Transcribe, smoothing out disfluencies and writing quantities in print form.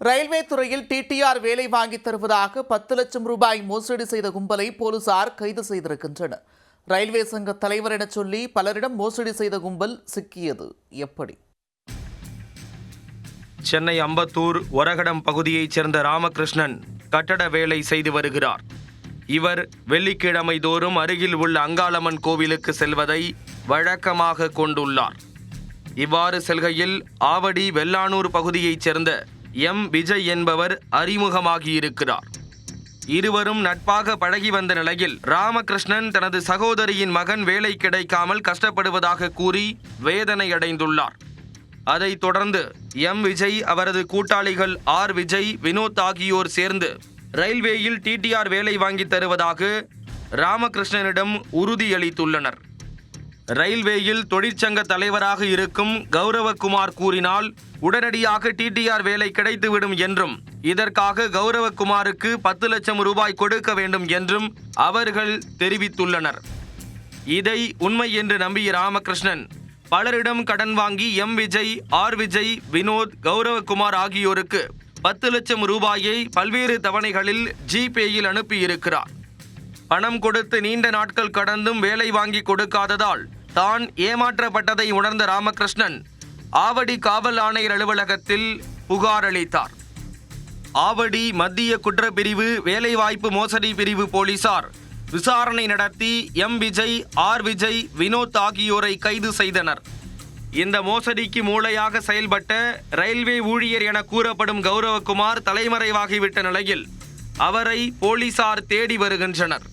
Railway துறையில் TTR வேலை வாங்கித் தருவதாக 10 லட்சம் ரூபாய் மோசடி செய்த கும்பலை போலீசார் கைது செய்திருக்கின்றனர். ரயில்வே சங்க தலைவர் என சொல்லி பலரிடம் மோசடி செய்த கும்பல் சிக்கியது எப்படி? சென்னை அம்பத்தூர் ஒரகடம் பகுதியைச் சேர்ந்த ராமகிருஷ்ணன் கட்டட வேலை செய்து வருகிறார். இவர் வெள்ளிக்கிழமை தோறும் அருகில் உள்ள அங்காளம்மன் கோவிலுக்கு செல்வதை வழக்கமாக கொண்டுள்ளார். இவ்வாறு செல்கையில் ஆவடி வெள்ளானூர் பகுதியைச் சேர்ந்த விஜய் என்பவர் அறிமுகமாகியிருக்கிறார். இருவரும் நட்பாக பழகி வந்த நிலையில் ராமகிருஷ்ணன் தனது சகோதரியின் மகன் வேலை கிடைக்காமல் கஷ்டப்படுவதாக கூறி வேதனை அடைந்துள்ளார். அதைத் தொடர்ந்து விஜய், அவரது கூட்டாளிகள் விஜய், வினோத் ஆகியோர் சேர்ந்து ரயில்வேயில் டிடிஆர் வேலை வாங்கி தருவதாக ராமகிருஷ்ணனிடம் உறுதியளித்துள்ளனர். ரயில்வேயில் தொழிற்சங்க தலைவராக இருக்கும் கௌரவகுமார் கூறினால் உடனடியாக டிடிஆர் வேலை கிடைத்துவிடும் என்றும், இதற்காக கௌரவகுமாருக்கு 10 லட்சம் ரூபாய் கொடுக்க வேண்டும் என்றும் அவர்கள் தெரிவித்துள்ளனர். இதை உண்மை என்று நம்பிய ராமகிருஷ்ணன் பலரிடம் கடன் வாங்கி விஜய், விஜய், வினோத், கௌரவகுமார் ஆகியோருக்கு 10 லட்சம் ரூபாயை பல்வேறு தவணைகளில் ஜிபேயில் அனுப்பியிருக்கிறார். பணம் கொடுத்து நீண்ட நாட்கள் கடந்தும் வேலை வாங்கி கொடுக்காததால் தான் ஏமாற்றப்பட்டதை உணர்ந்த ராமகிருஷ்ணன் ஆவடி காவல் ஆணையர் அலுவலகத்தில் புகார் அளித்தார். ஆவடி மத்திய குற்றப்பிரிவு வேலைவாய்ப்பு மோசடி பிரிவு போலீசார் விசாரணை நடத்தி விஜய், விஜய், வினோத் ஆகியோரை கைது செய்தனர். இந்த மோசடிக்கு மூளையாக செயல்பட்ட ரயில்வே ஊழியர் என கூறப்படும் கௌரவகுமார் தலைமறைவாகிவிட்ட நிலையில் அவரை போலீசார் தேடி வருகின்றனர்.